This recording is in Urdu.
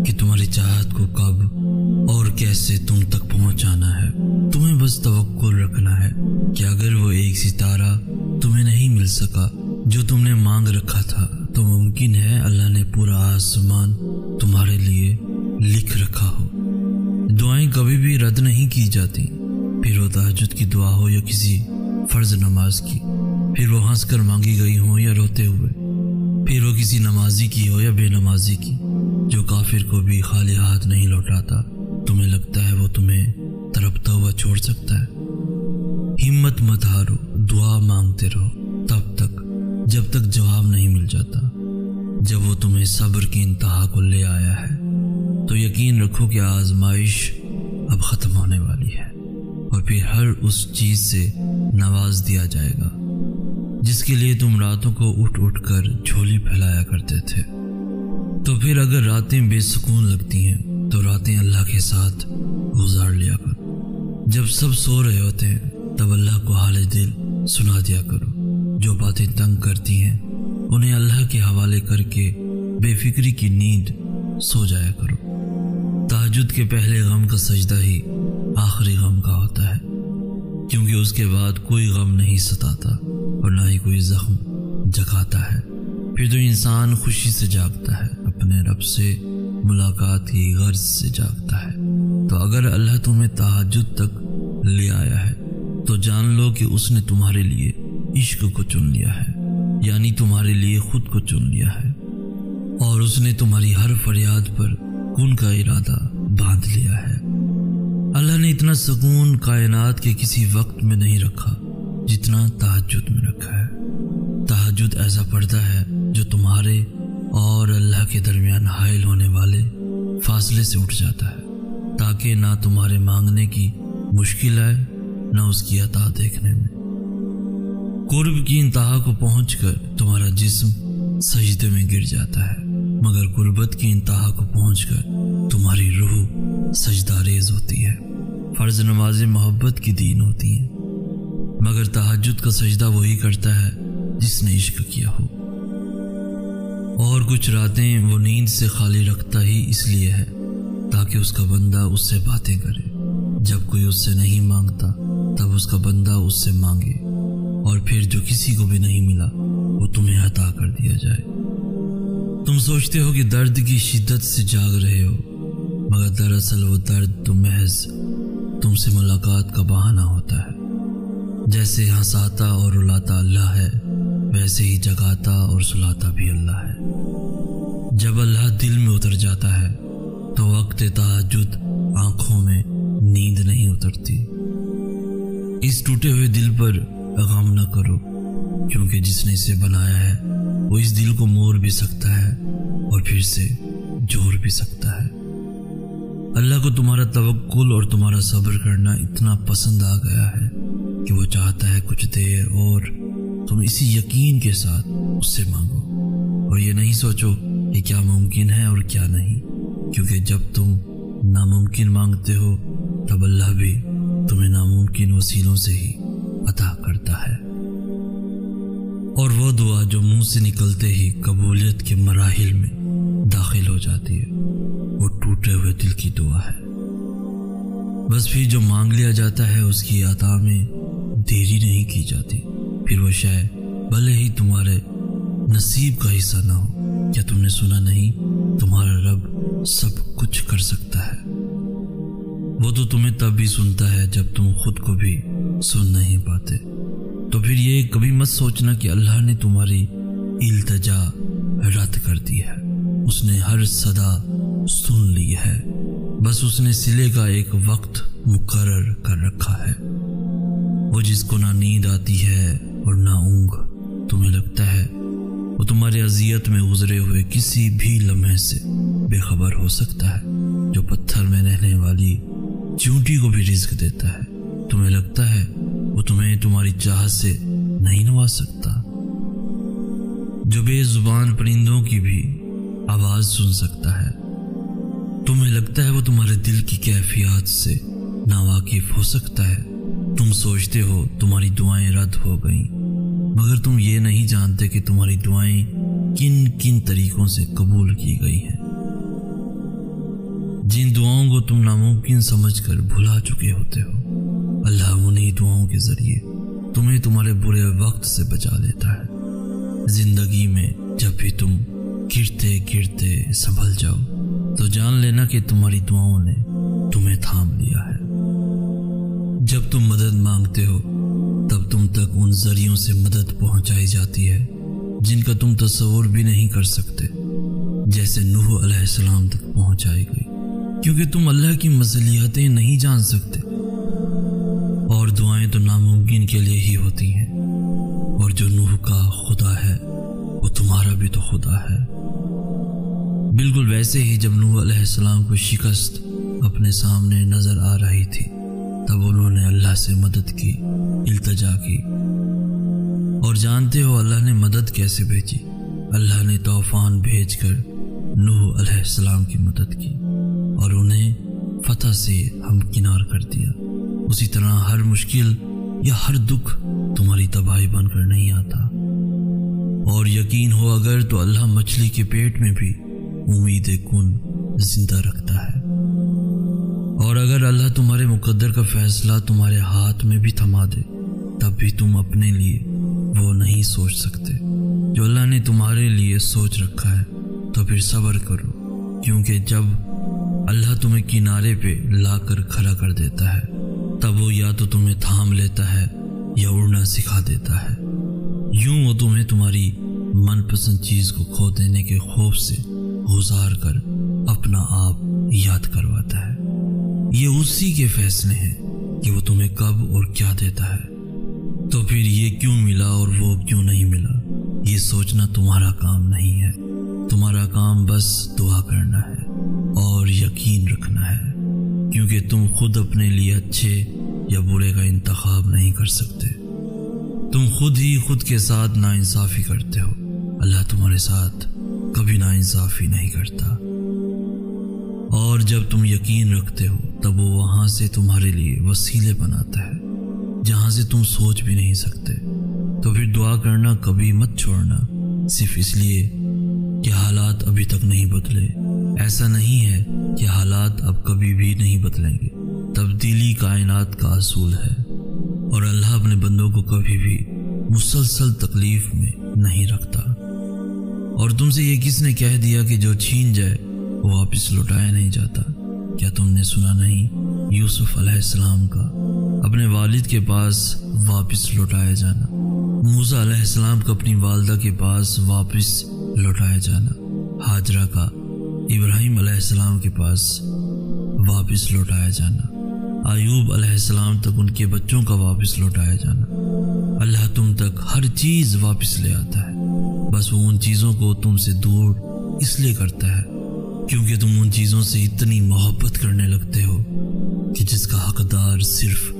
کہ تمہاری چاہت کو کب اور کیسے تم تک پہنچانا ہے۔ تمہیں بس توکل رکھنا ہے کہ اگر وہ ایک ستارہ تمہیں نہیں مل سکا جو تم نے مانگ رکھا تھا تو ممکن ہے اللہ نے پورا آسمان تمہارے لیے لکھ رکھا ہو۔ دعائیں کبھی بھی رد نہیں کی جاتی، پھر وہ تہجد کی دعا ہو یا کسی فرض نماز کی، پھر وہ ہنس کر مانگی گئی ہو یا روتے ہوئے، پھر وہ کسی نمازی کی ہو یا بے نمازی کی۔ جو کافر کو بھی خالی ہاتھ نہیں لوٹاتا، تمہیں لگتا ہے وہ تمہیں تڑپتا ہوا چھوڑ سکتا ہے؟ ہمت مت ہارو، دعا مانگتے رہو تب تک جب تک جواب نہیں مل جاتا۔ جب وہ تمہیں صبر کی انتہا کو لے آیا ہے تو یقین رکھو کہ آزمائش اب ختم ہونے والی ہے، اور پھر ہر اس چیز سے نواز دیا جائے گا جس کے لیے تم راتوں کو اٹھ اٹھ کر جھولی پھیلایا کرتے تھے۔ تو پھر اگر راتیں بے سکون لگتی ہیں تو راتیں اللہ کے ساتھ گزار لیا کرو۔ جب سب سو رہے ہوتے ہیں تب اللہ کو حال دل سنا دیا کرو۔ جو باتیں تنگ کرتی ہیں انہیں اللہ کے حوالے کر کے بے فکری کی نیند سو جایا کرو۔ تہجد کے پہلے غم کا سجدہ ہی آخری غم کا ہوتا ہے، کیونکہ اس کے بعد کوئی غم نہیں ستاتا اور نہ ہی کوئی زخم جگاتا ہے۔ پھر تو انسان خوشی سے جاگتا ہے، اپنے رب سے ملاقات کی غرض سے جاگتا ہے۔ تو اگر اللہ تمہیں تہجد تک لے آیا ہے تو جان لو کہ اس نے تمہارے لیے عشق کو چن لیا ہے، یعنی تمہارے لیے خود کو چن لیا ہے، اور اس نے تمہاری ہر فریاد پر کن کا ارادہ باندھ لیا ہے۔ اللہ نے اتنا سکون کائنات کے کسی وقت میں نہیں رکھا جتنا تہجد میں رکھا ہے۔ تہجد ایسا پردہ ہے جو تمہارے اور اللہ کے درمیان حائل ہونے والے فاصلے سے اٹھ جاتا ہے، تاکہ نہ تمہارے مانگنے کی مشکل آئے نہ اس کی عطا دیکھنے میں۔ قرب کی انتہا کو پہنچ کر تمہارا جسم سجدے میں گر جاتا ہے، مگر قربت کی انتہا کو پہنچ کر تمہاری روح سجدہ ریز ہوتی ہے۔ فرض نمازیں محبت کی دین ہوتی ہیں، مگر تہجد کا سجدہ وہی کرتا ہے جس نے عشق کیا ہو۔ اور کچھ راتیں وہ نیند سے خالی رکھتا ہی اس لیے ہے تاکہ اس کا بندہ اس سے باتیں کرے۔ جب کوئی اس سے نہیں مانگتا تب اس کا بندہ اس سے مانگے، اور پھر جو کسی کو بھی نہیں ملا وہ تمہیں عطا کر دیا جائے۔ تم سوچتے ہو کہ درد کی شدت سے جاگ رہے ہو، مگر دراصل وہ درد تو محض تم سے ملاقات کا بہانہ ہوتا ہے۔ جیسے ہنساتا اور رلاتا اللہ ہے، ویسے ہی جگاتا اور سلاتا بھی اللہ ہے۔ جب اللہ دل میں اتر جاتا ہے تو وقت تہجد آنکھوں میں نیند نہیں اترتی۔ اس ٹوٹے ہوئے دل پر غم نہ کرو، کیونکہ جس نے اسے بنایا ہے وہ اس دل کو موڑ بھی سکتا ہے اور پھر سے جوڑ بھی سکتا ہے۔ اللہ کو تمہارا توکل اور تمہارا صبر کرنا اتنا پسند آ گیا ہے کہ وہ چاہتا ہے کچھ دیر اور تم اسی یقین کے ساتھ اس سے مانگو، اور یہ نہیں سوچو کہ کیا ممکن ہے اور کیا نہیں، کیونکہ جب تم ناممکن مانگتے ہو تب اللہ بھی تمہیں ناممکن وسیلوں سے ہی عطا کرتا ہے۔ اور وہ دعا جو منہ سے نکلتے ہی قبولیت کے مراحل میں داخل ہو جاتی ہے وہ ٹوٹے ہوئے دل کی دعا ہے۔ بس پھر جو مانگ لیا جاتا ہے اس کی عطا میں دیری نہیں کی جاتی۔ پھر وہ شے بھلے ہی تمہارے نصیب کا حصہ نہ ہو۔ کیا تم نے سنا نہیں، تمہارا رب سب کچھ کر سکتا ہے۔ وہ تو تمہیں تب بھی سنتا ہے جب تم خود کو بھی سن نہیں پاتے۔ تو پھر یہ کبھی مت سوچنا کہ اللہ نے تمہاری التجا رد کر دی ہے۔ اس نے ہر صدا سن لی ہے، بس اس نے صلے کا ایک وقت مقرر کر رکھا ہے۔ وہ جس کو نہ نیند آتی ہے اور نہ اونگ، تمہیں لگتا ہے وہ تمہاری اذیت میں گزرے ہوئے کسی بھی لمحے سے بے خبر ہو سکتا ہے، جو پتھر میں رہنے والی چونٹی کو بھی رزق دیتا ہے۔ تمہیں لگتا ہے وہ تمہیں تمہاری چاہت سے نہیں نواز سکتا، جو بے زبان پرندوں کی بھی آواز سن سکتا ہے۔ تمہیں لگتا ہے وہ تمہارے دل کی کیفیات سے ناواقف ہو سکتا ہے۔ تم سوچتے ہو تمہاری دعائیں رد ہو گئیں، مگر تم یہ نہیں جانتے کہ تمہاری دعائیں کن کن طریقوں سے قبول کی گئی ہیں۔ جن دعاؤں کو تم ناممکن سمجھ کر بھلا چکے ہوتے ہو، اللہ انہی دعاؤں کے ذریعے تمہیں تمہارے برے وقت سے بچا لیتا ہے۔ زندگی میں جب بھی تم گرتے گرتے سنبھل جاؤ تو جان لینا کہ تمہاری دعاؤں نے تمہیں تھام لیا ہے۔ جب تم مدد مانگتے ہو تب تم تک ان ذریعوں سے مدد پہنچائی جاتی ہے جن کا تم تصور بھی نہیں کر سکتے، جیسے نوح علیہ السلام تک پہنچائی گئی، کیونکہ تم اللہ کی مصلحتیں نہیں جان سکتے، اور دعائیں تو ناممکن کے لیے ہی ہوتی ہیں، اور جو نوح کا خدا ہے وہ تمہارا بھی تو خدا ہے۔ بالکل ویسے ہی جب نوح علیہ السلام کو شکست اپنے سامنے نظر آ رہی تھی تب انہوں نے اللہ سے مدد کی، التجا کی، اور جانتے ہو اللہ نے مدد کیسے بھیجی؟ اللہ نے طوفان بھیج کر نوح علیہ السلام کی مدد کی اور انہیں فتح سے ہمکنار کر دیا۔ اسی طرح ہر مشکل یا ہر دکھ تمہاری تباہی بن کر نہیں آتا، اور یقین ہو اگر تو اللہ مچھلی کے پیٹ میں بھی امید کن زندہ رکھتا ہے، اور اگر اللہ تمہارے مقدر کا فیصلہ تمہارے ہاتھ میں بھی تھما دے تب بھی تم اپنے لیے وہ نہیں سوچ سکتے جو اللہ نے تمہارے لیے سوچ رکھا ہے۔ تو پھر صبر کرو، کیونکہ جب اللہ تمہیں کنارے پہ لا کر کھڑا کر دیتا ہے تب وہ یا تو تمہیں تھام لیتا ہے یا اڑنا سکھا دیتا ہے۔ یوں وہ تمہیں تمہاری من پسند چیز کو کھو دینے کے خوف سے گزار کر اپنا آپ یاد کرواتا ہے۔ یہ اسی کے فیصلے ہیں کہ وہ تمہیں کب اور کیا دیتا ہے، تو پھر یہ کیوں ملا اور وہ کیوں نہیں ملا، یہ سوچنا تمہارا کام نہیں ہے۔ تمہارا کام بس دعا کرنا ہے اور یقین رکھنا ہے، کیونکہ تم خود اپنے لیے اچھے یا برے کا انتخاب نہیں کر سکتے۔ تم خود ہی خود کے ساتھ ناانصافی کرتے ہو، اللہ تمہارے ساتھ کبھی ناانصافی نہیں کرتا، اور جب تم یقین رکھتے ہو تب وہ وہاں سے تمہارے لیے وسیلے بناتا ہے جہاں سے تم سوچ بھی نہیں سکتے۔ تو پھر دعا کرنا کبھی مت چھوڑنا، صرف اس لیے کہ حالات ابھی تک نہیں بدلے۔ ایسا نہیں ہے کہ حالات اب کبھی بھی نہیں بدلیں گے، تبدیلی کائنات کا اصول ہے، اور اللہ اپنے بندوں کو کبھی بھی مسلسل تکلیف میں نہیں رکھتا۔ اور تم سے یہ کس نے کہہ دیا کہ جو چھین جائے وہ واپس لوٹایا نہیں جاتا؟ کیا تم نے سنا نہیں یوسف علیہ السلام کا اپنے والد کے پاس واپس لوٹایا جانا، موسیٰ علیہ السلام کا اپنی والدہ کے پاس واپس لوٹایا جانا، ہاجرہ کا ابراہیم علیہ السلام کے پاس واپس لوٹایا جانا، ایوب علیہ السلام تک ان کے بچوں کا واپس لوٹایا جانا۔ اللہ تم تک ہر چیز واپس لے آتا ہے، بس وہ ان چیزوں کو تم سے دور اس لیے کرتا ہے کیونکہ تم ان چیزوں سے اتنی محبت کرنے لگتے ہو کہ جس کا حقدار صرف